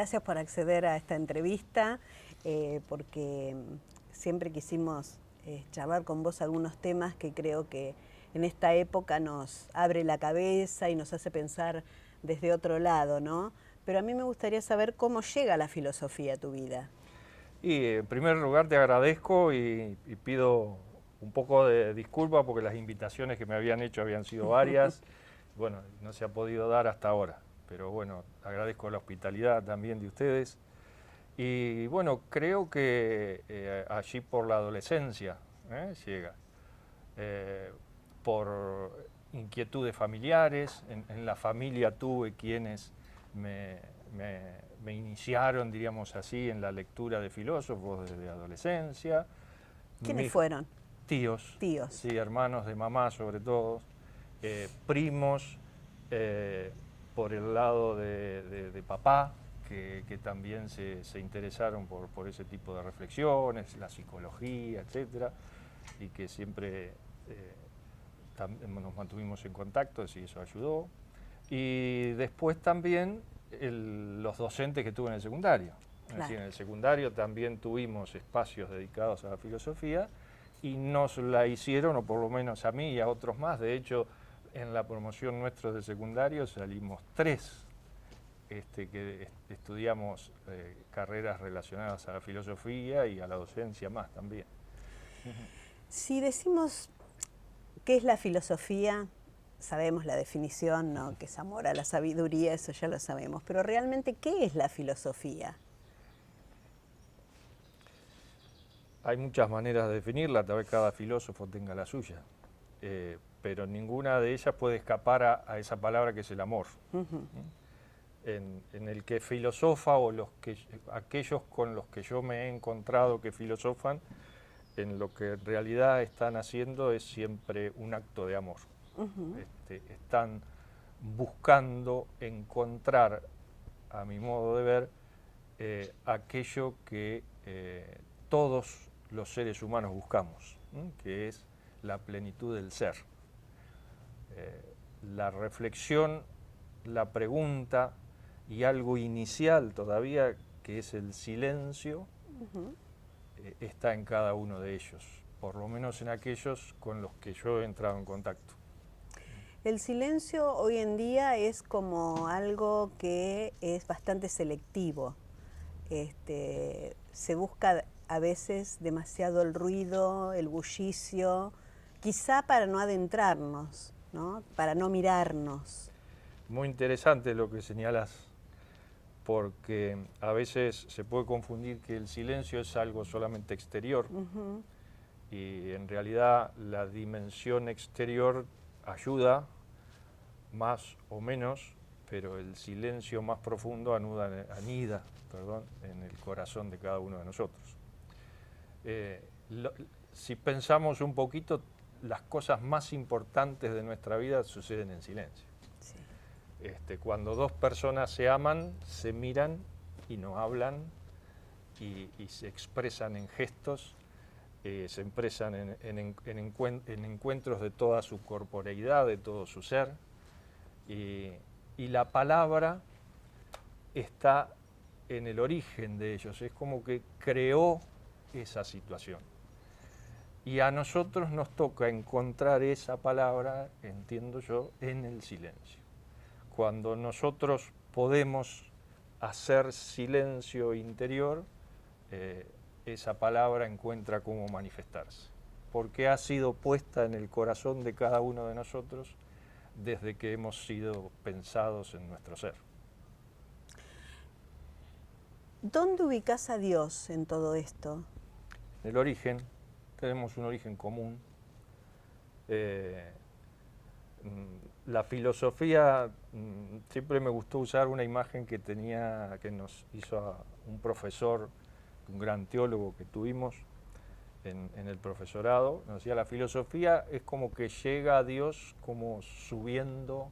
gracias por acceder a esta entrevista, porque siempre quisimos charlar con vos algunos temas que creo que en esta época nos abre la cabeza y nos hace pensar desde otro lado, ¿no? Pero a mí me gustaría saber cómo llega la filosofía a tu vida. Y en primer lugar te agradezco y pido un poco de disculpa porque las invitaciones que me habían hecho habían sido varias. Bueno, no se ha podido dar hasta ahora, pero bueno, agradezco la hospitalidad también de ustedes. Y bueno, creo que allí por la adolescencia llega, por inquietudes familiares. En la familia tuve quienes me iniciaron, diríamos así, en la lectura de filósofos desde adolescencia. ¿Quiénes fueron? Tíos, Tíos. sí, hermanos de mamá sobre todo, primos por el lado de papá, que también se interesaron por ese tipo de reflexiones, la psicología, etcétera, y que siempre nos mantuvimos en contacto, y eso ayudó. Y después también los docentes que tuve en el secundario. Es decir, en el secundario también tuvimos espacios dedicados a la filosofía y nos la hicieron, o por lo menos a mí y a otros más. De hecho, en la promoción nuestra de secundario salimos 3 que estudiamos carreras relacionadas a la filosofía y a la docencia más también. Si decimos qué es la filosofía, sabemos la definición, ¿no? Que es amor a la sabiduría, eso ya lo sabemos, pero realmente, ¿qué es la filosofía? Hay muchas maneras de definirla, tal vez cada filósofo tenga la suya, pero ninguna de ellas puede escapar a esa palabra que es el amor. En el que filosofa o aquellos con los que yo me he encontrado que filosofan, en lo que en realidad están haciendo es siempre un acto de amor. Están buscando encontrar, a mi modo de ver, aquello que todos los seres humanos buscamos, que es la plenitud del ser. La reflexión, la pregunta y algo inicial todavía, que es el silencio, está en cada uno de ellos, por lo menos en aquellos con los que yo he entrado en contacto. El silencio hoy en día es como algo que es bastante selectivo. Se busca a veces demasiado el ruido, el bullicio, quizá para no adentrarnos, ¿no? Para no mirarnos. Muy interesante lo que señalas, porque a veces se puede confundir que el silencio es algo solamente exterior, y en realidad la dimensión exterior ayuda más o menos, pero el silencio más profundo anida en el corazón de cada uno de nosotros. Si pensamos un poquito, las cosas más importantes de nuestra vida suceden en silencio. Sí. Cuando 2 personas se aman, se miran y no hablan y se expresan en gestos, se expresan en encuentros de toda su corporeidad, de todo su ser, y la palabra está en el origen de ellos, es como que creó esa situación. Y a nosotros nos toca encontrar esa palabra, entiendo yo, en el silencio. Cuando nosotros podemos hacer silencio interior, esa palabra encuentra cómo manifestarse, porque ha sido puesta en el corazón de cada uno de nosotros desde que hemos sido pensados en nuestro ser. ¿Dónde ubicás a Dios en todo esto? El origen, tenemos un origen común. La filosofía, siempre me gustó usar una imagen que nos hizo un profesor, un gran teólogo que tuvimos en el profesorado. Nos decía, la filosofía es como que llega a Dios como subiendo,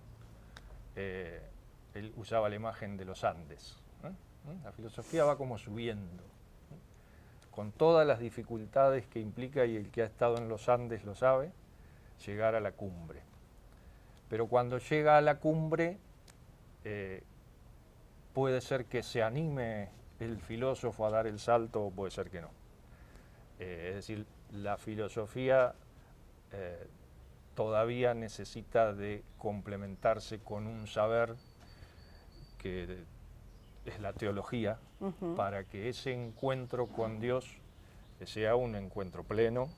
él usaba la imagen de los Andes. La filosofía va como subiendo, con todas las dificultades que implica, y el que ha estado en los Andes lo sabe, llegar a la cumbre. Pero cuando llega a la cumbre, puede ser que se anime el filósofo a dar el salto o puede ser que no. Es decir, la filosofía todavía necesita de complementarse con un saber que es la teología, para que ese encuentro con Dios sea un encuentro pleno,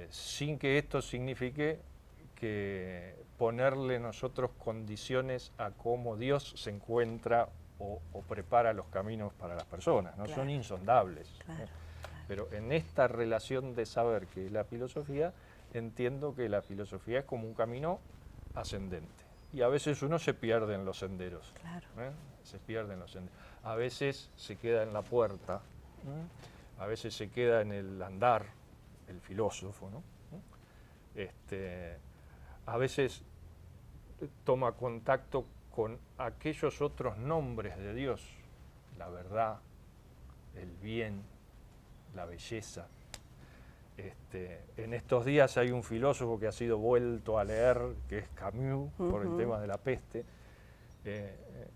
sin que esto signifique que ponerle nosotros condiciones a cómo Dios se encuentra o prepara los caminos para las personas, ¿no? Claro. Son insondables. Claro, ¿no? Claro. Pero en esta relación de saber que es la filosofía, entiendo que la filosofía es como un camino ascendente. Y a veces uno se pierde en los senderos. Claro. Se pierde en los senderos. A veces se queda en la puerta, a veces se queda en el andar, el filósofo, ¿no? A veces toma contacto con aquellos otros nombres de Dios, la verdad, el bien, la belleza. En estos días hay un filósofo que ha sido vuelto a leer, que es Camus, por el tema de la peste,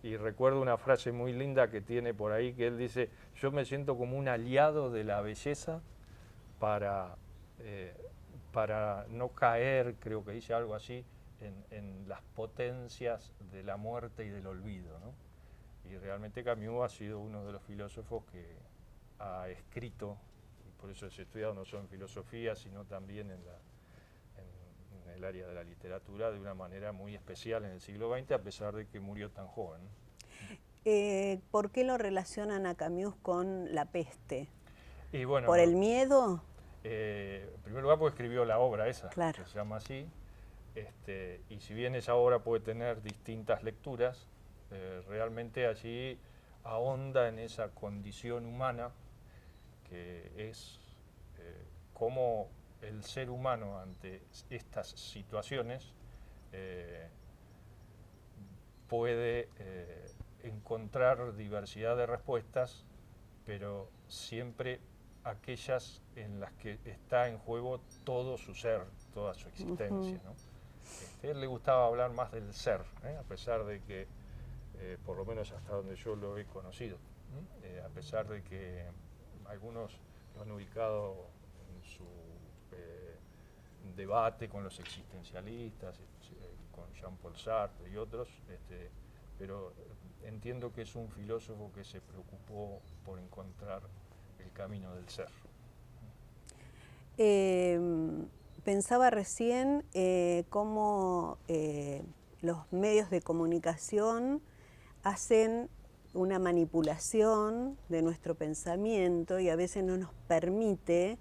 y recuerdo una frase muy linda que tiene por ahí, que él dice: yo me siento como un aliado de la belleza para no caer, creo que dice algo así, en las potencias de la muerte y del olvido, ¿no? Y realmente Camus ha sido uno de los filósofos que ha escrito, y por eso he estudiado no solo en filosofía, sino también en el área de la literatura, de una manera muy especial en el siglo XX, a pesar de que murió tan joven. ¿Por qué lo relacionan a Camus con la peste? Y bueno, ¿por el miedo? En primer lugar, porque escribió la obra esa, claro, que se llama así, y si bien esa obra puede tener distintas lecturas, realmente allí ahonda en esa condición humana, que es cómo el ser humano ante estas situaciones puede encontrar diversidad de respuestas, pero siempre aquellas en las que está en juego todo su ser, toda su existencia, ¿no? A él le gustaba hablar más del ser, a pesar de que, por lo menos hasta donde yo lo he conocido, a pesar de que algunos lo han ubicado en su debate con los existencialistas, con Jean-Paul Sartre y otros, pero entiendo que es un filósofo que se preocupó por encontrar el camino del ser. Pensaba recién cómo los medios de comunicación hacen una manipulación de nuestro pensamiento y a veces no nos permite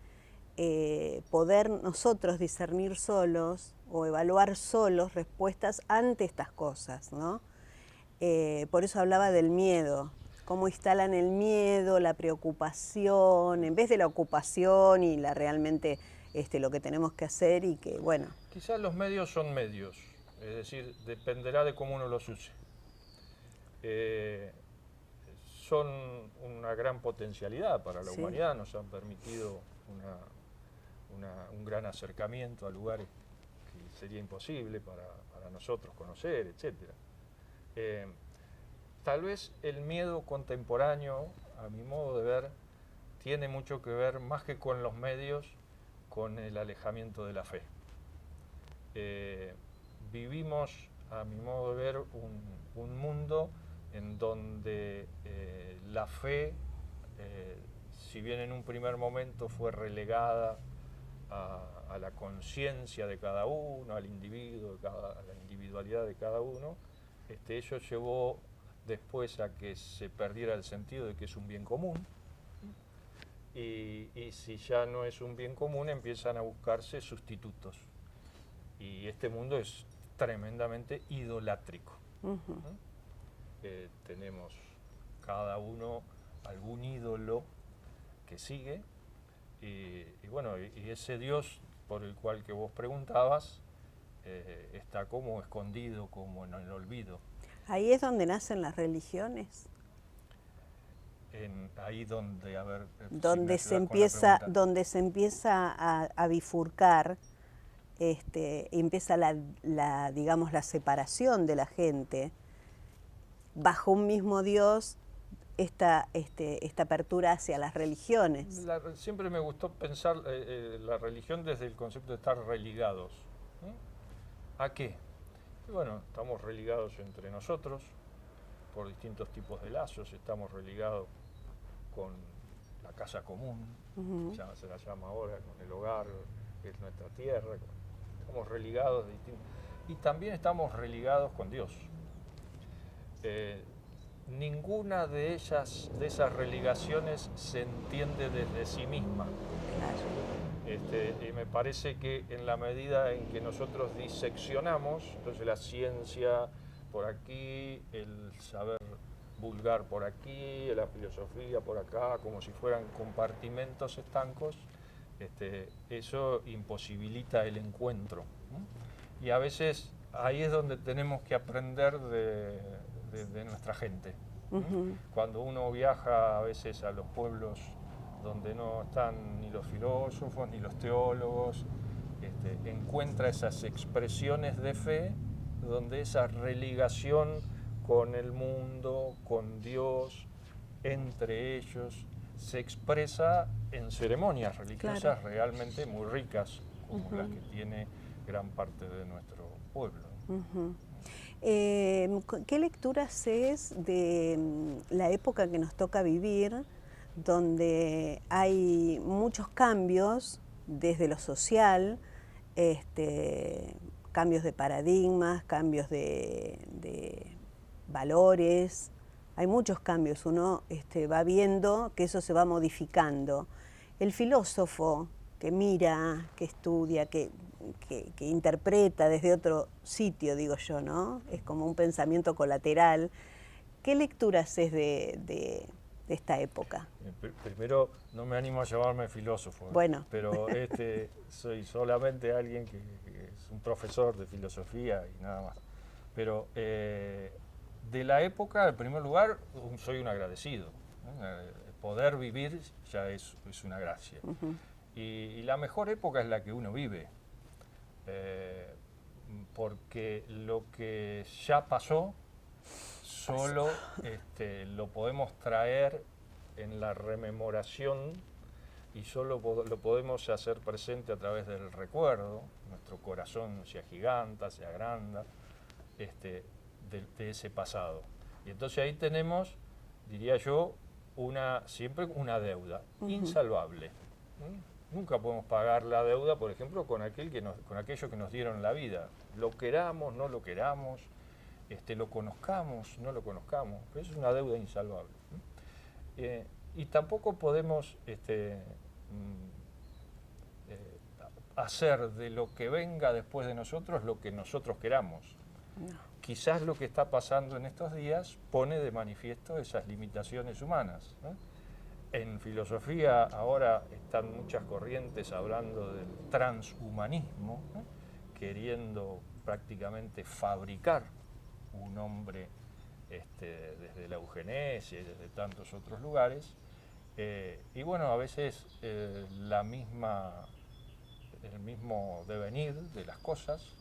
poder nosotros discernir solos o evaluar solos respuestas ante estas cosas, ¿no? Por eso hablaba del miedo, cómo instalan el miedo, la preocupación, en vez de la ocupación y la realmente lo que tenemos que hacer y que, bueno. Quizás los medios son medios, es decir, dependerá de cómo uno los use. Son una gran potencialidad para la humanidad, nos han permitido un gran acercamiento a lugares que sería imposible para nosotros conocer, etc. Tal vez el miedo contemporáneo, a mi modo de ver, tiene mucho que ver, más que con los medios, con el alejamiento de la fe. Vivimos, a mi modo de ver, un mundo en donde la fe, si bien en un primer momento fue relegada a la conciencia de cada uno, al individuo, a la individualidad de cada uno, ello llevó después a que se perdiera el sentido de que es un bien común, y si ya no es un bien común empiezan a buscarse sustitutos, y este mundo es tremendamente idolátrico. Tenemos cada uno algún ídolo que sigue, y bueno, y ese Dios por el cual que vos preguntabas está como escondido, como en el olvido. ¿Ahí es donde nacen las religiones? Ahí donde, a ver... Donde se empieza a bifurcar, empieza digamos, la separación de la gente, bajo un mismo Dios esta apertura hacia las religiones. Siempre me gustó pensar la religión desde el concepto de estar religados. ¿A qué? Y bueno, estamos religados entre nosotros por distintos tipos de lazos, estamos religados con la casa común, se la llama ahora, con el hogar, que es nuestra tierra, estamos religados de distintos, y también estamos religados con Dios. Ninguna de esas religaciones se entiende desde sí misma. Y me parece que en la medida en que nosotros diseccionamos, entonces la ciencia por aquí, el saber vulgar por aquí, la filosofía por acá, como si fueran compartimentos estancos, eso imposibilita el encuentro, ¿no? Y a veces ahí es donde tenemos que aprender de nuestra gente. Cuando uno viaja a veces a los pueblos donde no están ni los filósofos ni los teólogos, encuentra esas expresiones de fe donde esa religación con el mundo, con Dios, entre ellos, se expresa en ceremonias religiosas realmente muy ricas, como las que tiene gran parte de nuestro pueblo. ¿Qué lectura haces de la época que nos toca vivir, donde hay muchos cambios desde lo social, cambios de paradigmas, cambios de valores? Hay muchos cambios, uno va viendo que eso se va modificando. El filósofo que mira, que estudia, que interpreta desde otro sitio, digo yo, ¿no? Es como un pensamiento colateral. ¿Qué lectura haces de esta época? Primero, no me animo a llamarme filósofo, bueno. Pero soy solamente alguien que es un profesor de filosofía y nada más. Pero de la época, en primer lugar, soy un agradecido, ¿no? Poder vivir ya es una gracia. Y la mejor época es la que uno vive, porque lo que ya pasó solo lo podemos traer en la rememoración y solo lo podemos hacer presente a través del recuerdo. Nuestro corazón se agiganta, se agranda de ese pasado. Y entonces ahí tenemos, diría yo, siempre una deuda insalvable. Nunca podemos pagar la deuda, por ejemplo, con aquellos que nos dieron la vida. Lo queramos, no lo queramos, lo conozcamos, no lo conozcamos, pero eso es una deuda insalvable. Y tampoco podemos hacer de lo que venga después de nosotros lo que nosotros queramos. No. Quizás lo que está pasando en estos días pone de manifiesto esas limitaciones humanas, ¿no? En filosofía ahora están muchas corrientes hablando del transhumanismo, ¿no? Queriendo prácticamente fabricar un hombre desde la eugenesia y desde tantos otros lugares. Y bueno, a veces el mismo devenir de las cosas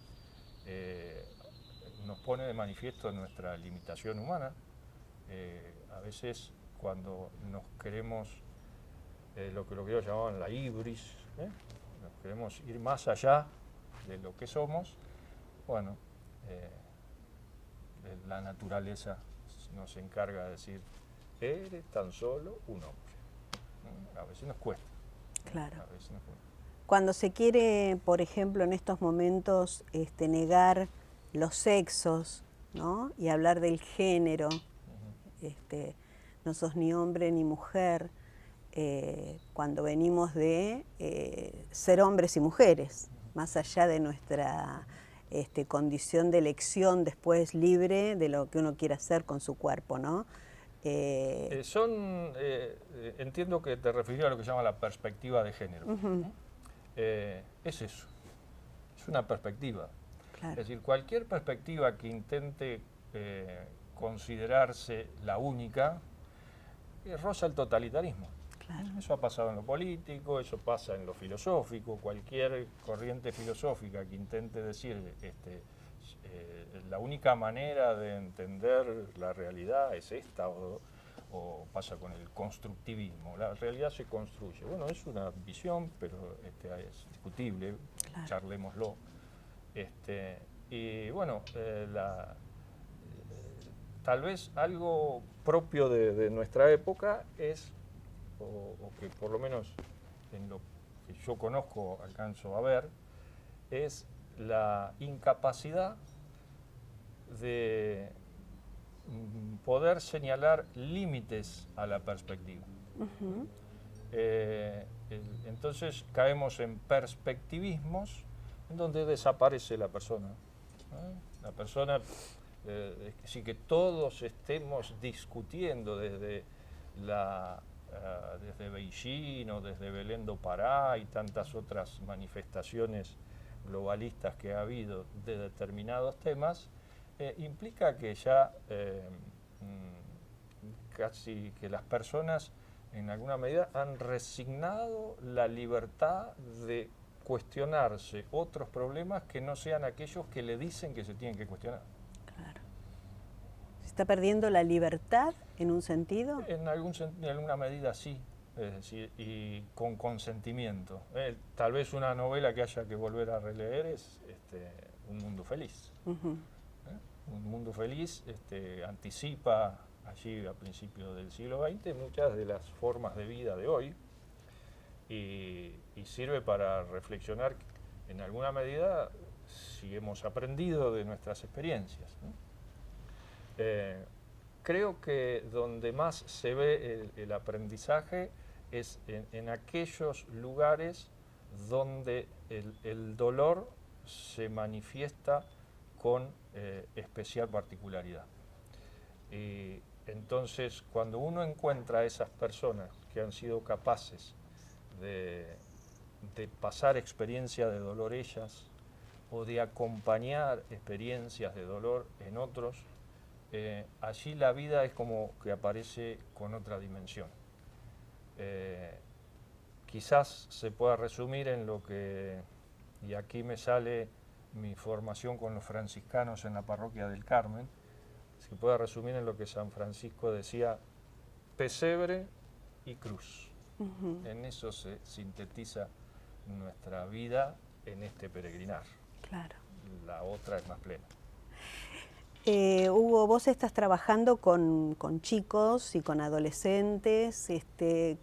nos pone de manifiesto nuestra limitación humana. A veces cuando nos queremos, lo que ellos llamaban la ibris, nos queremos ir más allá de lo que somos, bueno, la naturaleza nos encarga de decir, eres tan solo un hombre. A veces nos cuesta. Claro. A veces nos cuesta. Cuando se quiere, por ejemplo, en estos momentos, negar los sexos, ¿no? Y hablar del género, no sos ni hombre ni mujer, cuando venimos de ser hombres y mujeres, más allá de nuestra condición de elección después libre de lo que uno quiera hacer con su cuerpo, ¿no? Entiendo que te refieres a lo que se llama la perspectiva de género. Es eso, es una perspectiva. Claro. Es decir, cualquier perspectiva que intente considerarse la única, roza el totalitarismo. Claro. Eso ha pasado en lo político, eso pasa en lo filosófico. Cualquier corriente filosófica que intente decir la única manera de entender la realidad es esta, o pasa con el constructivismo. La realidad se construye. Bueno, es una visión, pero es discutible, claro. Charlémoslo. Y bueno, tal vez algo propio de nuestra época es, o que por lo menos en lo que yo conozco alcanzo a ver, es la incapacidad de poder señalar límites a la perspectiva. Uh-huh. Entonces caemos en perspectivismos en donde desaparece la persona. La persona, sí, que todos estemos discutiendo desde Beijing o desde Belén do Pará y tantas otras manifestaciones globalistas que ha habido de determinados temas, implica que ya casi que las personas en alguna medida han resignado la libertad de cuestionarse otros problemas que no sean aquellos que le dicen que se tienen que cuestionar. Claro. ¿Se está perdiendo la libertad en un sentido? En alguna medida sí, es decir, y con consentimiento. Tal vez una novela que haya que volver a releer es Un mundo feliz. Uh-huh. Un mundo feliz anticipa allí a principios del siglo XX muchas de las formas de vida de hoy y sirve para reflexionar en alguna medida si hemos aprendido de nuestras experiencias, ¿no? Creo que donde más se ve el aprendizaje es en aquellos lugares donde el dolor se manifiesta con especial particularidad. Y entonces, cuando uno encuentra a esas personas que han sido capaces de pasar experiencias de dolor ellas o de acompañar experiencias de dolor en otros, allí la vida es como que aparece con otra dimensión. Quizás se pueda resumir en lo que, y aquí me sale mi formación con los franciscanos en la parroquia del Carmen, se puede resumir en lo que San Francisco decía: pesebre y cruz. Uh-huh. En eso se sintetiza nuestra vida en este peregrinar. Claro. La otra es más plena. Hugo, vos estás trabajando con chicos y con adolescentes.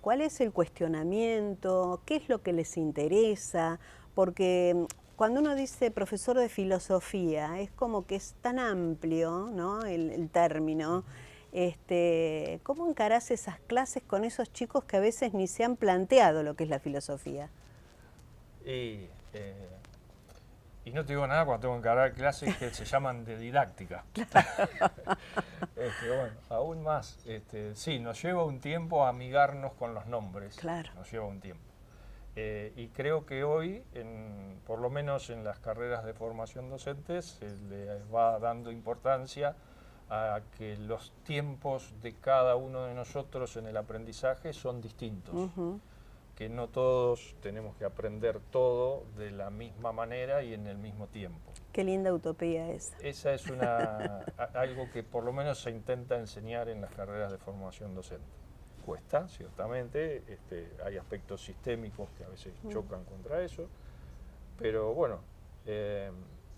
¿Cuál es el cuestionamiento? ¿Qué es lo que les interesa? Porque cuando uno dice profesor de filosofía, es como que es tan amplio, ¿no?, el término. ¿Cómo encarás esas clases con esos chicos que a veces ni se han planteado lo que es la filosofía? Y no te digo nada cuando tengo que encarar clases que se llaman de didáctica. Bueno, aún más. Sí, nos lleva un tiempo amigarnos con los nombres. Claro. Nos lleva un tiempo. Y creo que hoy, por lo menos en las carreras de formación docente, se le va dando importancia a que los tiempos de cada uno de nosotros en el aprendizaje son distintos. Uh-huh. Que no todos tenemos que aprender todo de la misma manera y en el mismo tiempo. Qué linda utopía esa. Esa es algo que por lo menos se intenta enseñar en las carreras de formación docente. Cuesta, ciertamente, hay aspectos sistémicos que a veces chocan contra eso, pero bueno,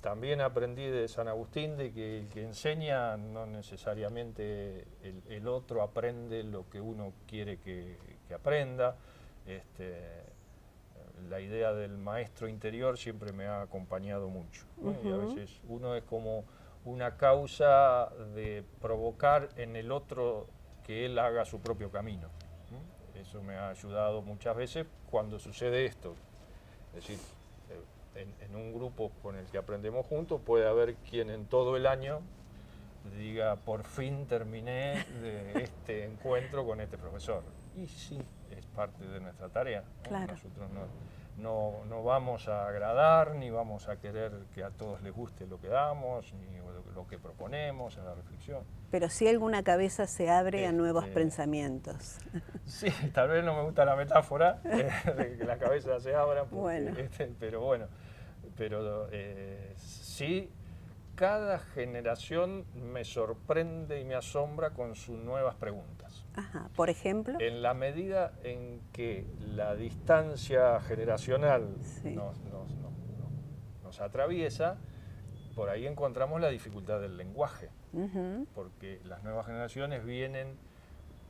también aprendí de San Agustín de que el que enseña no necesariamente el otro aprende lo que uno quiere que aprenda. La idea del maestro interior siempre me ha acompañado mucho, ¿no? Uh-huh. Y a veces uno es como una causa de provocar en el otro que él haga su propio camino. Eso me ha ayudado muchas veces cuando sucede esto. Es decir, en un grupo con el que aprendemos juntos puede haber quien en todo el año diga: por fin terminé de este encuentro con este profesor. Y sí, es parte de nuestra tarea, ¿no? Claro. Nosotros no vamos a agradar, ni vamos a querer que a todos les guste lo que damos, ni lo que proponemos en la reflexión. Pero sí alguna cabeza se abre a nuevos pensamientos. Sí, tal vez no me gusta la metáfora de que la cabeza se abra, porque, bueno. Pero bueno, sí cada generación me sorprende y me asombra con sus nuevas preguntas. Ajá. Por ejemplo. En la medida en que la distancia generacional Sí. nos atraviesa, por ahí encontramos la dificultad del lenguaje, porque las nuevas generaciones vienen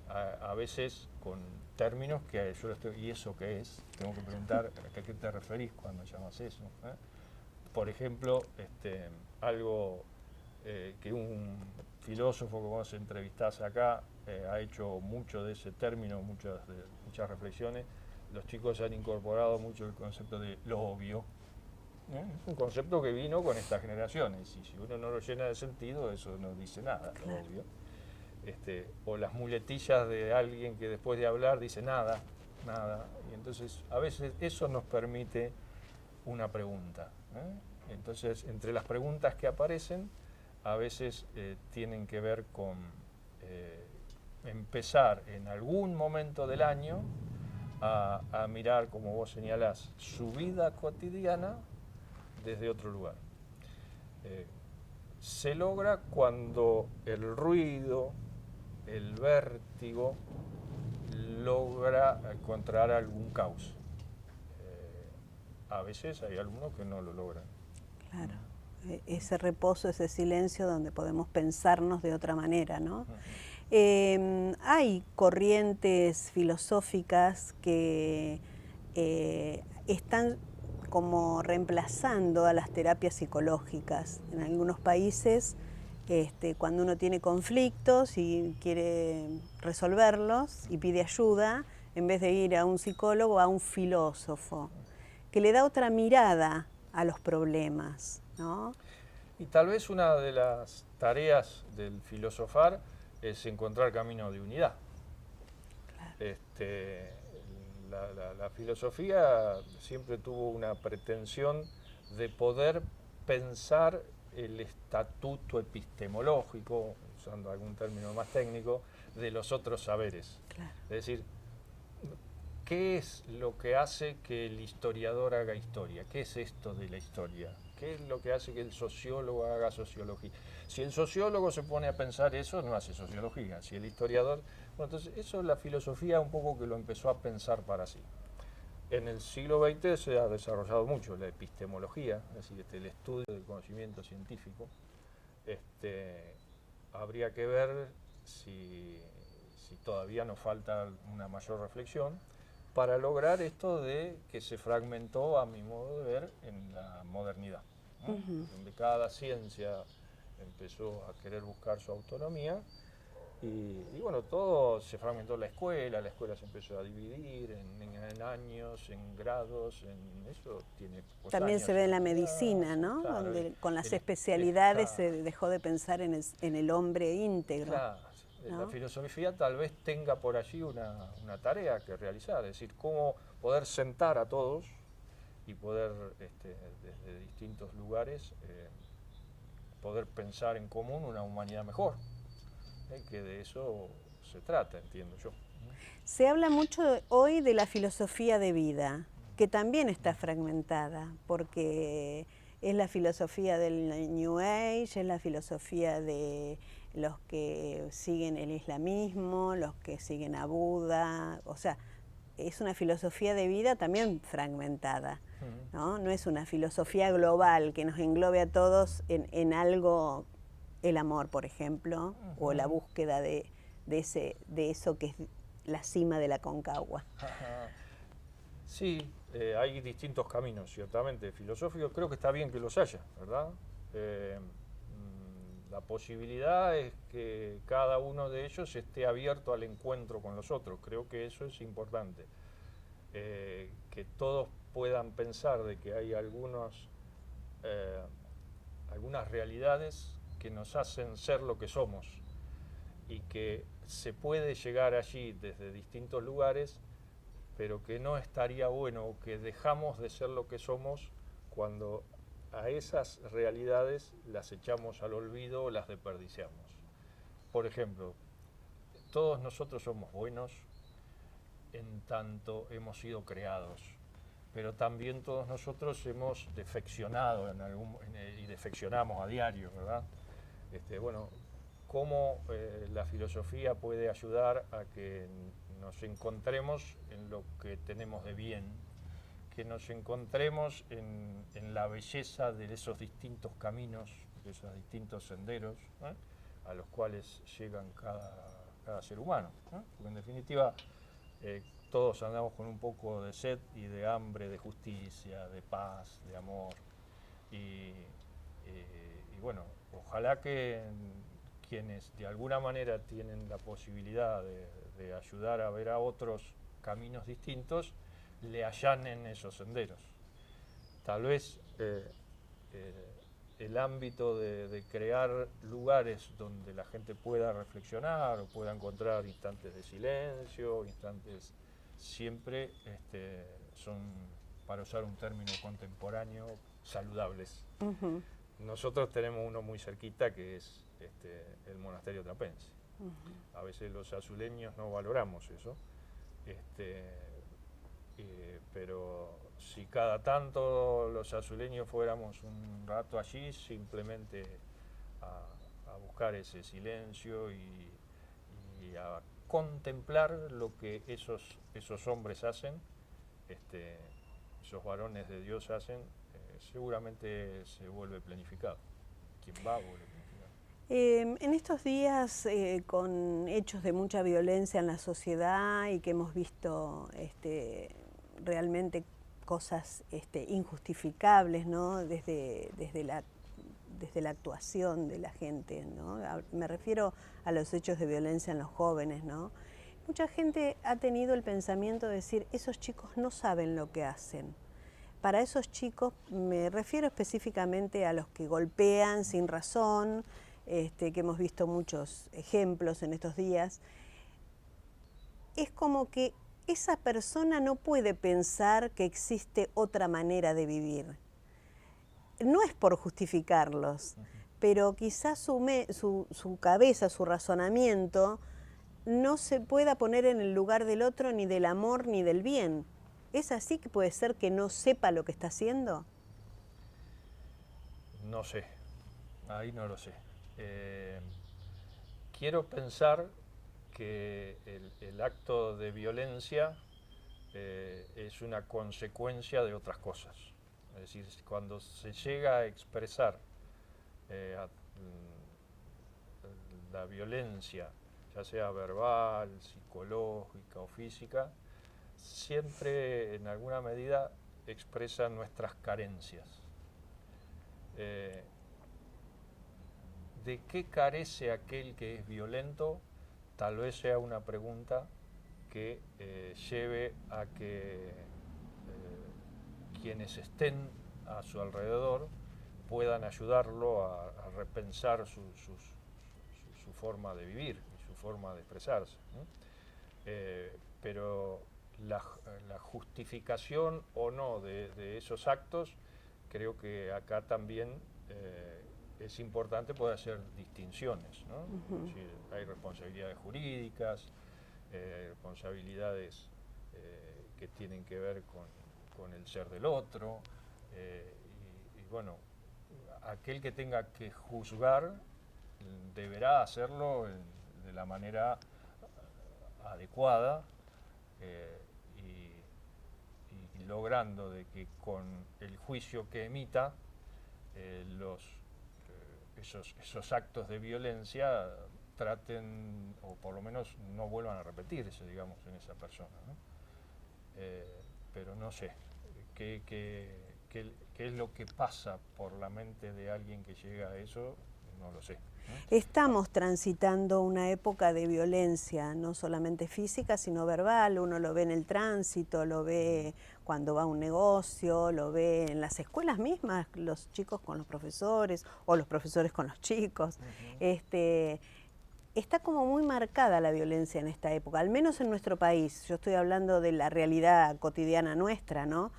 a veces con términos que yo ¿y eso qué es? Tengo que preguntar a qué te referís cuando llamas eso. Por ejemplo, algo que un filósofo que vos entrevistás acá ha hecho mucho de ese término, muchas reflexiones. Los chicos han incorporado mucho el concepto de lo obvio. Es un concepto que vino con estas generaciones, y si uno no lo llena de sentido, eso no dice nada, lo obvio. O las muletillas de alguien que después de hablar dice nada, y entonces a veces eso nos permite una pregunta. Entonces, entre las preguntas que aparecen, a veces tienen que ver con empezar en algún momento del año a mirar, como vos señalás, su vida cotidiana desde otro lugar. Se logra cuando el ruido, el vértigo, logra encontrar algún caos. A veces hay algunos que no lo logran. Claro, ese reposo, ese silencio donde podemos pensarnos de otra manera, ¿no? Hay corrientes filosóficas que están como reemplazando a las terapias psicológicas. En algunos países, cuando uno tiene conflictos y quiere resolverlos y pide ayuda, en vez de ir a un psicólogo, a un filósofo, que le da otra mirada a los problemas, ¿no? Y tal vez una de las tareas del filosofar es encontrar caminos de unidad. Claro. La filosofía siempre tuvo una pretensión de poder pensar el estatuto epistemológico, usando algún término más técnico, de los otros saberes. Claro. Es decir, ¿qué es lo que hace que el historiador haga historia? ¿Qué es esto de la historia? ¿Qué es lo que hace que el sociólogo haga sociología? Si el sociólogo se pone a pensar eso, no hace sociología. Si el historiador... Bueno, entonces eso la filosofía un poco que lo empezó a pensar para sí. En el siglo XX se ha desarrollado mucho la epistemología, es decir, el estudio del conocimiento científico. Habría que ver si todavía nos falta una mayor reflexión para lograr esto de que se fragmentó, a mi modo de ver, en la modernidad, ¿no? Donde cada ciencia empezó a querer buscar su autonomía y bueno, todo se fragmentó. La escuela se empezó a dividir en años, en grados, en eso tiene también se ve en la medicina, ¿no? Claro, donde con las especialidades se dejó de pensar en el hombre íntegro. Claro. ¿No? La filosofía tal vez tenga por allí una tarea que realizar, es decir, cómo poder sentar a todos y poder, desde distintos lugares, poder pensar en común una humanidad mejor, que de eso se trata, entiendo yo. Se habla mucho hoy de la filosofía de vida, que también está fragmentada, porque es la filosofía del New Age, es la filosofía de los que siguen el islamismo, los que siguen a Buda, o sea, es una filosofía de vida también fragmentada, ¿no? No es una filosofía global que nos englobe a todos en algo, el amor, por ejemplo, o la búsqueda de eso que es la cima de la Concagua. Sí, hay distintos caminos, ciertamente, filosóficos. Creo que está bien que los haya, ¿verdad? La posibilidad es que cada uno de ellos esté abierto al encuentro con los otros. Creo que eso es importante. Que todos puedan pensar de que hay algunas realidades que nos hacen ser lo que somos y que se puede llegar allí desde distintos lugares, pero que no estaría bueno, que dejamos de ser lo que somos cuando a esas realidades las echamos al olvido o las desperdiciamos. Por ejemplo, todos nosotros somos buenos en tanto hemos sido creados, pero también todos nosotros hemos defeccionado y defeccionamos a diario, ¿verdad? Bueno, cómo la filosofía puede ayudar a que nos encontremos en lo que tenemos de bien, que nos encontremos en la belleza de esos distintos caminos, de esos distintos senderos, ¿eh? A los cuales llegan cada ser humano, ¿eh? Porque en definitiva todos andamos con un poco de sed y de hambre, de justicia, de paz, de amor, y bueno, ojalá que quienes de alguna manera tienen la posibilidad de ayudar a ver a otros caminos distintos, le allanen esos senderos. Tal vez el ámbito de crear lugares donde la gente pueda reflexionar o pueda encontrar instantes de silencio, instantes siempre son, para usar un término contemporáneo, saludables. Uh-huh. Nosotros tenemos uno muy cerquita que es el monasterio trapense. Uh-huh. A veces los azuleños no valoramos eso, pero si cada tanto los azuleños fuéramos un rato allí simplemente a buscar ese silencio y a contemplar lo que esos hombres hacen, esos varones de Dios hacen, seguramente se vuelve planificado. Quien va vuelve planificado. En estos días, con hechos de mucha violencia en la sociedad y que hemos visto realmente cosas injustificables, ¿no? desde la actuación de la gente, ¿no? Me refiero a los hechos de violencia en los jóvenes, ¿no? Mucha gente ha tenido el pensamiento de decir, esos chicos no saben lo que hacen. Para esos chicos, me refiero específicamente a los que golpean sin razón, que hemos visto muchos ejemplos en estos días. Es como que esa persona no puede pensar que existe otra manera de vivir. No es por justificarlos, pero quizás su cabeza, su razonamiento, no se pueda poner en el lugar del otro, ni del amor, ni del bien. ¿Es así que puede ser que no sepa lo que está haciendo? No sé, ahí no lo sé. Quiero pensar que el acto de violencia es una consecuencia de otras cosas. Es decir, cuando se llega a expresar la violencia, ya sea verbal, psicológica o física, siempre en alguna medida expresa nuestras carencias. ¿De qué carece aquel que es violento? Tal vez sea una pregunta que lleve a que quienes estén a su alrededor puedan ayudarlo a repensar su forma de vivir y su forma de expresarse, ¿no? Pero la justificación o no de esos actos, creo que acá también es importante poder hacer distinciones, ¿no? Uh-huh. Es decir, hay responsabilidades jurídicas, responsabilidades que tienen que ver con el ser del otro, y bueno, aquel que tenga que juzgar deberá hacerlo de la manera adecuada, y logrando de que con el juicio que emita esos actos de violencia traten, o por lo menos no vuelvan a repetirse, digamos, en esa persona, ¿no? Pero no sé qué es lo que pasa por la mente de alguien que llega a eso, no lo sé, ¿no? Estamos transitando una época de violencia, no solamente física, sino verbal. Uno lo ve en el tránsito, lo ve cuando va a un negocio, lo ve en las escuelas mismas, los chicos con los profesores o los profesores con los chicos. Uh-huh. Está como muy marcada la violencia en esta época, al menos en nuestro país. Yo estoy hablando de la realidad cotidiana nuestra, ¿no?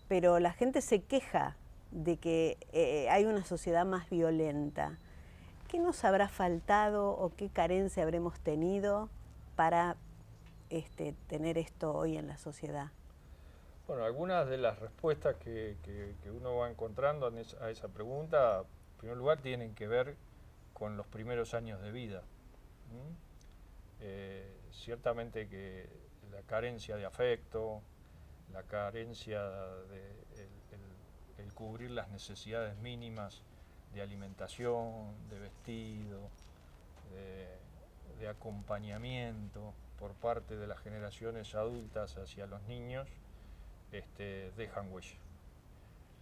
Pero la gente se queja de que hay una sociedad más violenta. ¿Qué nos habrá faltado o qué carencia habremos tenido para tener esto hoy en la sociedad? Bueno, algunas de las respuestas que uno va encontrando a esa pregunta, en primer lugar, tienen que ver con los primeros años de vida. Ciertamente que la carencia de afecto, la carencia de el cubrir las necesidades mínimas de alimentación, de vestido, de acompañamiento por parte de las generaciones adultas hacia los niños, dejan huella.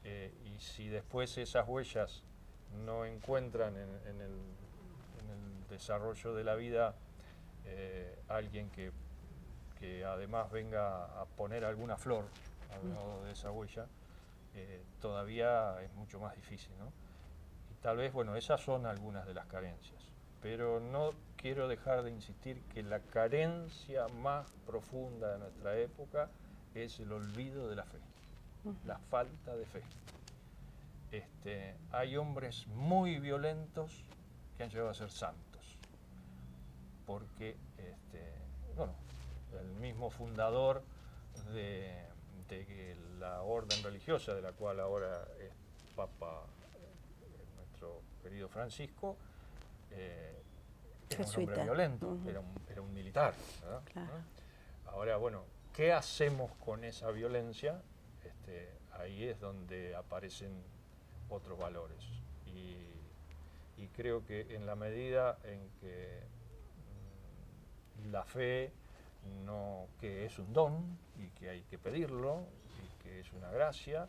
Y si después esas huellas no encuentran en el desarrollo de la vida alguien que además venga a poner alguna flor al lado de esa huella, todavía es mucho más difícil, ¿no? Y tal vez, bueno, esas son algunas de las carencias, pero no quiero dejar de insistir que la carencia más profunda de nuestra época es el olvido de la fe, la falta de fe. Hay hombres muy violentos que han llegado a ser santos, porque bueno, el mismo fundador de la orden religiosa, de la cual ahora es Papa nuestro querido Francisco, era un hombre violento, era un militar, ¿verdad? Claro. Ahora, bueno, ¿qué hacemos con esa violencia? Ahí es donde aparecen otros valores. Y creo que en la medida en que la fe, que es un don y que hay que pedirlo y que es una gracia,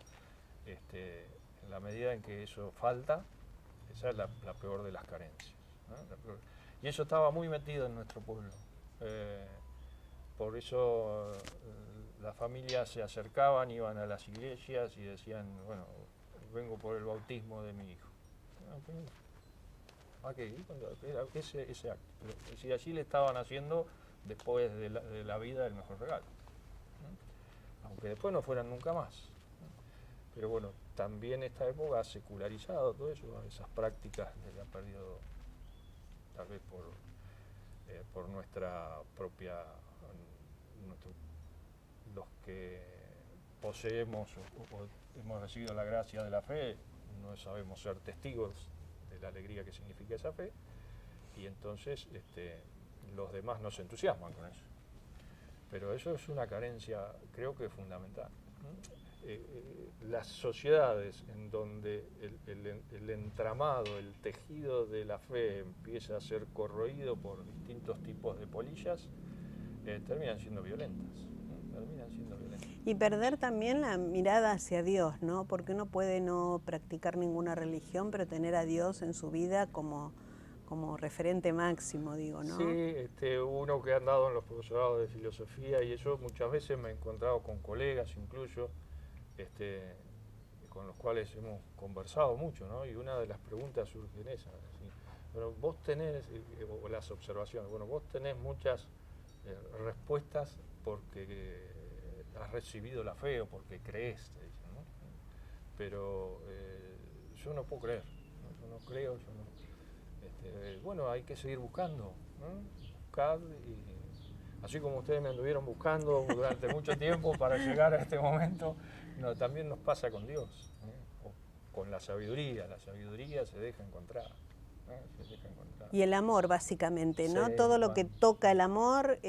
en la medida en que eso falta, esa es la peor de las carencias, ¿no? Y eso estaba muy metido en nuestro pueblo. Por eso las familias se acercaban, iban a las iglesias y decían, bueno, vengo por el bautismo de mi hijo. Ese acto. Pero si allí le estaban haciendo, después de la vida, el mejor regalo, ¿no? Aunque después no fueran nunca más, ¿no? Pero bueno, también esta época ha secularizado todo eso, esas prácticas se han perdido tal vez por nuestra propia, los que poseemos o hemos recibido la gracia de la fe, no sabemos ser testigos de la alegría que significa esa fe, y entonces los demás nos entusiasman con eso. Pero eso es una carencia, creo que fundamental, ¿no? Las sociedades en donde el entramado, el tejido de la fe empieza a ser corroído por distintos tipos de polillas, terminan siendo violentas, ¿no? Terminan siendo violentas. Y perder también la mirada hacia Dios, ¿no? Porque uno puede no practicar ninguna religión, pero tener a Dios en su vida como referente máximo, digo, ¿no? Sí, uno que ha andado en los profesorados de filosofía y eso, muchas veces me he encontrado con colegas incluso, con los cuales hemos conversado mucho, ¿no? Y una de las preguntas surge en esa, ¿sí? Bueno, vos tenés, o las observaciones, bueno, vos tenés muchas respuestas porque has recibido la fe o porque crees, te dicen, ¿no? Pero yo no puedo creer, ¿no? Yo no creo, yo no. Bueno, hay que seguir buscando, ¿no? Buscar, y así como ustedes me anduvieron buscando durante mucho tiempo para llegar a este momento, también nos pasa con Dios, ¿eh? O con la sabiduría se deja encontrar, ¿no? Se deja encontrar. Y el amor, básicamente, ¿no? Sí, todo lo que toca el amor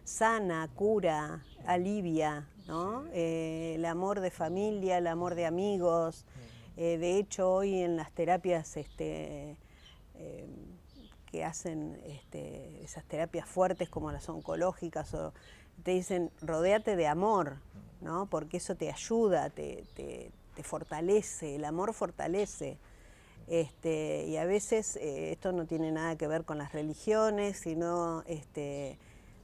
sana, cura, alivia, ¿no? Sí. El amor de familia, el amor de amigos. De hecho, hoy en las terapias que hacen esas terapias fuertes como las oncológicas, te dicen, rodéate de amor, ¿no? Porque eso te ayuda, te fortalece, el amor fortalece. Y a veces esto no tiene nada que ver con las religiones, sino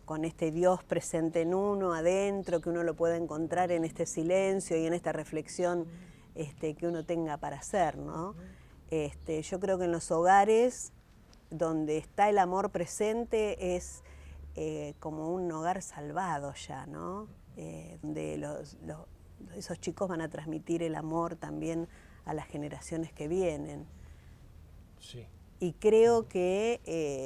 con este Dios presente en uno, adentro, que uno lo pueda encontrar en este silencio y en esta reflexión que uno tenga para hacer, ¿no? Yo creo que en los hogares donde está el amor presente es como un hogar salvado ya, ¿no? Donde esos chicos van a transmitir el amor también a las generaciones que vienen. Sí. Y creo que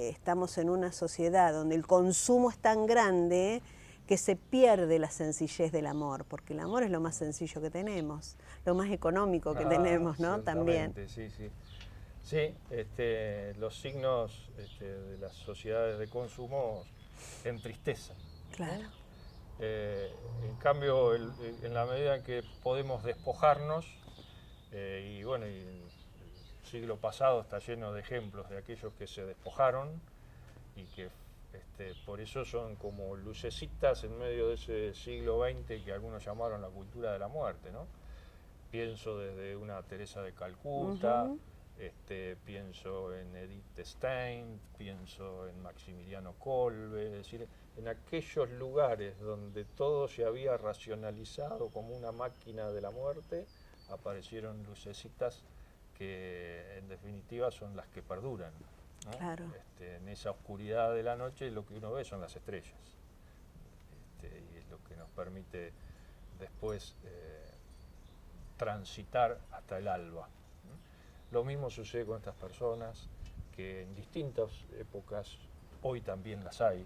estamos en una sociedad donde el consumo es tan grande que se pierde la sencillez del amor, porque el amor es lo más sencillo que tenemos, lo más económico que tenemos, ¿no? También. Sí, sí. Sí, los signos de las sociedades de consumo entristecen. Claro. En cambio, en la medida en que podemos despojarnos, y bueno, y el siglo pasado está lleno de ejemplos de aquellos que se despojaron y que por eso son como lucecitas en medio de ese siglo XX que algunos llamaron la cultura de la muerte, ¿no? Pienso desde una Teresa de Calcuta, pienso en Edith Stein, pienso en Maximiliano Kolbe, es decir, en aquellos lugares donde todo se había racionalizado como una máquina de la muerte, aparecieron lucecitas que en definitiva son las que perduran, ¿no? Claro. En esa oscuridad de la noche lo que uno ve son las estrellas, y es lo que nos permite después transitar hasta el alba. Lo mismo sucede con estas personas que en distintas épocas, hoy también las hay,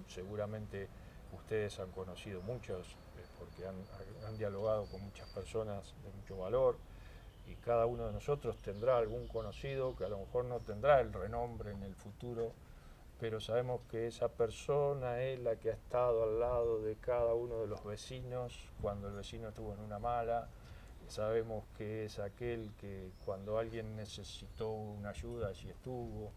seguramente ustedes han conocido muchos, porque han dialogado con muchas personas de mucho valor, y cada uno de nosotros tendrá algún conocido que a lo mejor no tendrá el renombre en el futuro, pero sabemos que esa persona es la que ha estado al lado de cada uno de los vecinos cuando el vecino estuvo en una mala. Sabemos que es aquel que cuando alguien necesitó una ayuda allí estuvo.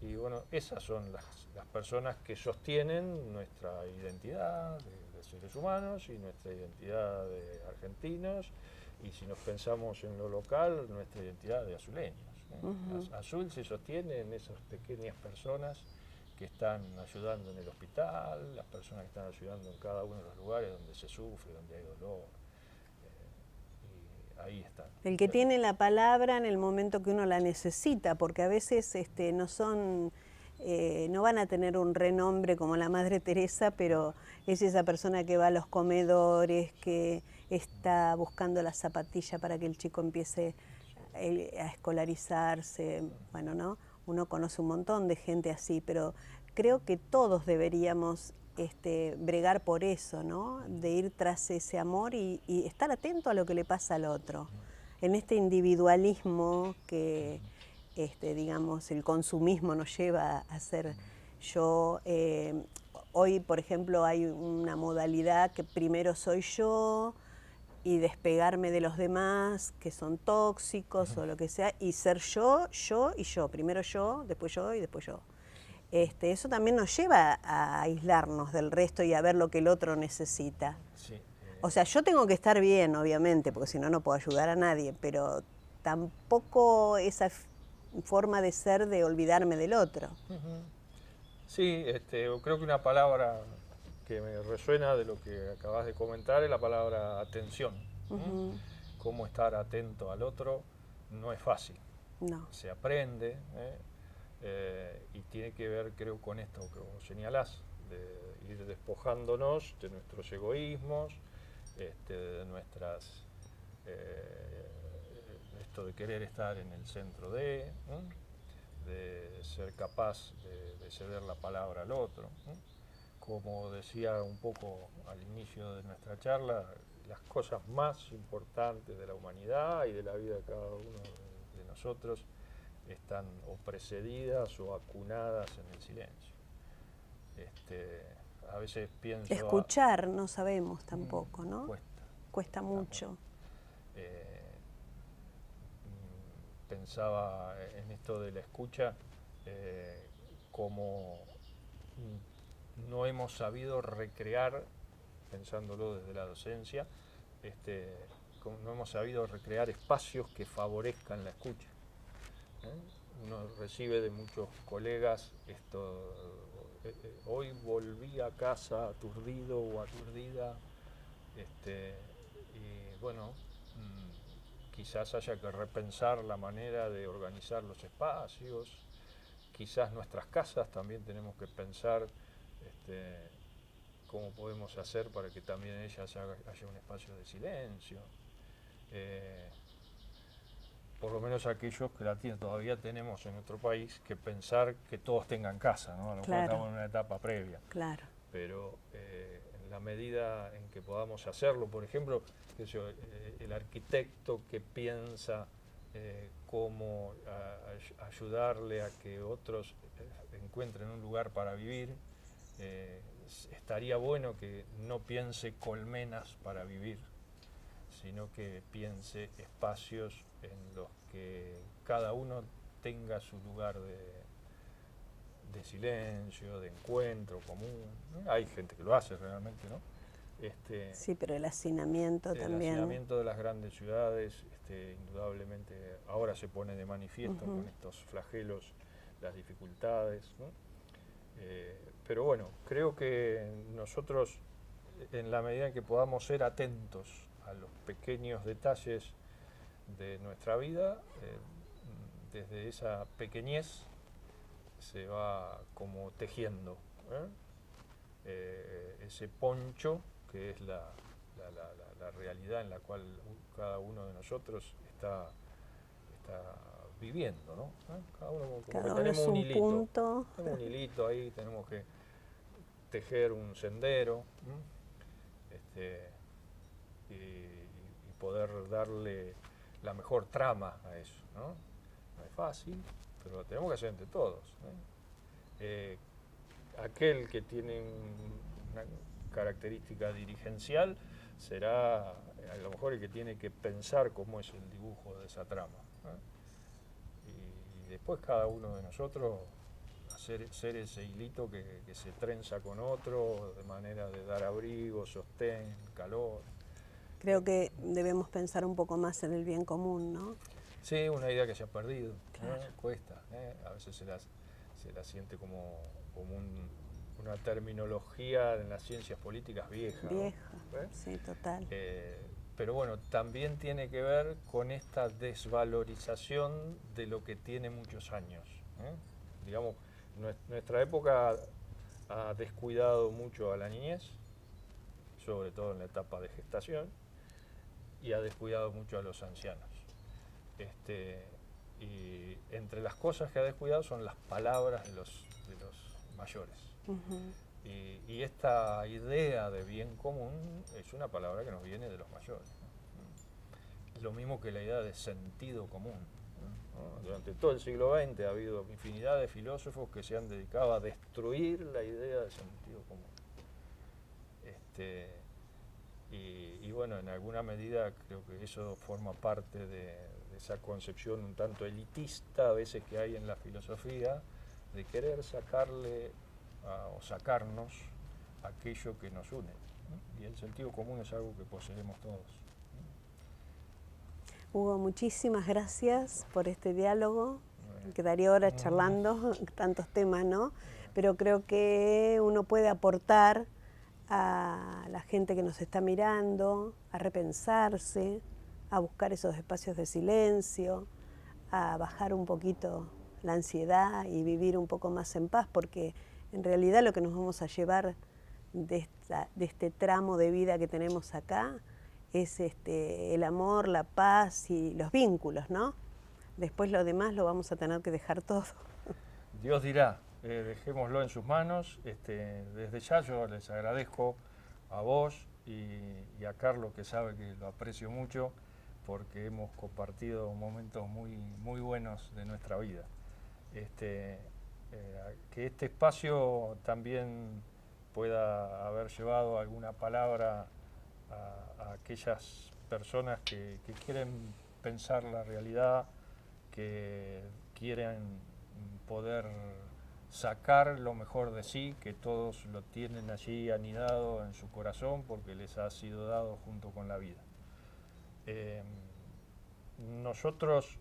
Y bueno, esas son las personas que sostienen nuestra identidad de seres humanos y nuestra identidad de argentinos. Y si nos pensamos en lo local, nuestra identidad de azuleños. Azul se sostiene en esas pequeñas personas que están ayudando en el hospital, las personas que están ayudando en cada uno de los lugares donde se sufre, donde hay dolor. Ahí está. El que tiene la palabra en el momento que uno la necesita, porque a veces no son, no van a tener un renombre como la Madre Teresa, pero es esa persona que va a los comedores, que está buscando la zapatilla para que el chico empiece a escolarizarse. Bueno, ¿no? Uno conoce un montón de gente así, pero creo que todos deberíamos bregar por eso, ¿no? De ir tras ese amor y estar atento a lo que le pasa al otro. En este individualismo que, digamos, el consumismo nos lleva a ser yo. Hoy, por ejemplo, hay una modalidad que primero soy yo y despegarme de los demás que son tóxicos o lo que sea, y ser yo y yo. Primero yo, después yo y después yo. Eso también nos lleva a aislarnos del resto y a ver lo que el otro necesita. Sí, O sea, yo tengo que estar bien, obviamente, porque si no, no puedo ayudar a nadie, pero tampoco esa forma de ser de olvidarme del otro. Sí, creo que una palabra que me resuena de lo que acabas de comentar es la palabra atención. Cómo estar atento al otro no es fácil. No. Se aprende, y tiene que ver, creo, con esto que vos señalás, de ir despojándonos de nuestros egoísmos, de nuestras esto de querer estar en el centro de ser capaz de ceder la palabra al otro. Como decía un poco al inicio de nuestra charla, las cosas más importantes de la humanidad y de la vida de cada uno de nosotros están o precedidas o acunadas en el silencio. A veces pienso... Escuchar no sabemos tampoco, ¿no? Cuesta mucho. Pensaba en esto de la escucha, como no hemos sabido recrear, pensándolo desde la docencia, no hemos sabido recrear espacios que favorezcan la escucha. Uno recibe de muchos colegas esto, hoy volví a casa aturdido o aturdida, y bueno, quizás haya que repensar la manera de organizar los espacios, quizás nuestras casas también tenemos que pensar cómo podemos hacer para que también en ellas haya un espacio de silencio. Por lo menos aquellos que todavía tenemos en nuestro país que pensar que todos tengan casa, ¿no? A lo mejor estamos en una etapa previa. Claro. Pero en la medida en que podamos hacerlo, por ejemplo, el arquitecto que piensa cómo ayudarle a que otros encuentren un lugar para vivir, estaría bueno que no piense colmenas para vivir, sino que piense espacios en los que cada uno tenga su lugar de silencio, de encuentro común, ¿no? Hay gente que lo hace realmente, ¿no? Sí, pero el hacinamiento también. El hacinamiento de las grandes ciudades, indudablemente, ahora se pone de manifiesto con estos flagelos, las dificultades, ¿no? Pero bueno, creo que nosotros, en la medida en que podamos ser atentos a los pequeños detalles de nuestra vida, desde esa pequeñez se va como tejiendo ese poncho que es la realidad en la cual cada uno de nosotros está viviendo, ¿no? Cada uno como cada que uno tenemos es un hilito, punto. tenemos un hilito ahí, tenemos que tejer un sendero y poder darle la mejor trama a eso, ¿no? No es fácil, pero lo tenemos que hacer entre todos, aquel que tiene una característica dirigencial será a lo mejor el que tiene que pensar cómo es el dibujo de esa trama, y después cada uno de nosotros ser ese hilito que se trenza con otro de manera de dar abrigo, sostén, calor. Creo que debemos pensar un poco más en el bien común, ¿no? Sí, una idea que se ha perdido, claro. Cuesta, a veces se la siente como una terminología en las ciencias políticas vieja. Vieja, ¿no? sí, total. Pero bueno, también tiene que ver con esta desvalorización de lo que tiene muchos años. Digamos, nuestra época ha descuidado mucho a la niñez, sobre todo en la etapa de gestación, y ha descuidado mucho a los ancianos. Y entre las cosas que ha descuidado son las palabras de los mayores. Y esta idea de bien común es una palabra que nos viene de los mayores, ¿no? Lo mismo que la idea de sentido común, ¿no? Durante todo el siglo XX ha habido infinidad de filósofos que se han dedicado a destruir la idea de sentido común. Y bueno, en alguna medida creo que eso forma parte de esa concepción un tanto elitista a veces que hay en la filosofía, de querer sacarle o sacarnos aquello que nos une, ¿no? Y el sentido común es algo que poseemos todos. Hugo, muchísimas gracias por este diálogo. Quedaría horas charlando tantos temas, ¿no? Pero creo que uno puede aportar a la gente que nos está mirando, a repensarse, a buscar esos espacios de silencio, a bajar un poquito la ansiedad y vivir un poco más en paz, porque en realidad lo que nos vamos a llevar de este tramo de vida que tenemos acá es el amor, la paz y los vínculos, ¿no? Después lo demás lo vamos a tener que dejar todo. Dios dirá, dejémoslo en sus manos. Desde ya yo les agradezco a vos y a Carlos, que sabe que lo aprecio mucho, porque hemos compartido momentos muy, muy buenos de nuestra vida. Que este espacio también pueda haber llevado alguna palabra a aquellas personas que quieren pensar la realidad, que quieren poder sacar lo mejor de sí, que todos lo tienen allí anidado en su corazón porque les ha sido dado junto con la vida. Nosotros,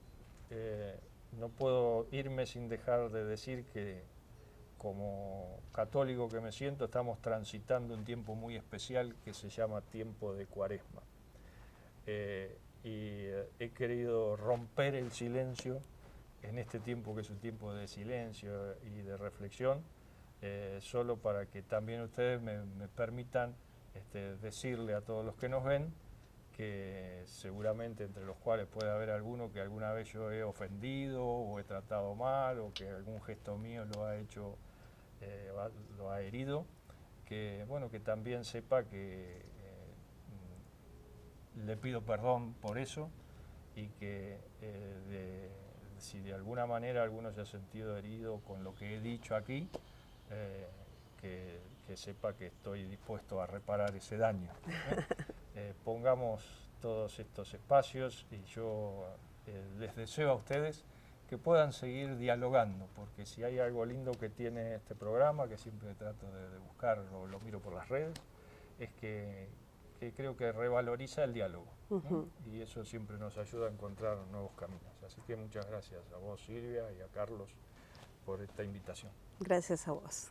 no puedo irme sin dejar de decir que como católico que me siento, estamos transitando un tiempo muy especial que se llama tiempo de Cuaresma. Y he querido romper el silencio en este tiempo que es un tiempo de silencio y de reflexión, solo para que también ustedes me permitan decirle a todos los que nos ven que seguramente entre los cuales puede haber alguno que alguna vez yo he ofendido o he tratado mal o que algún gesto mío lo ha hecho, lo ha herido, bueno, que también sepa que le pido perdón por eso y que si de alguna manera alguno se ha sentido herido con lo que he dicho aquí, que sepa que estoy dispuesto a reparar ese daño. Pongamos todos estos espacios y yo les deseo a ustedes que puedan seguir dialogando, porque si hay algo lindo que tiene este programa, que siempre trato de buscar o lo miro por las redes, es que creo que revaloriza el diálogo, ¿no? Y eso siempre nos ayuda a encontrar nuevos caminos. Así que muchas gracias a vos, Silvia, y a Carlos por esta invitación. Gracias a vos.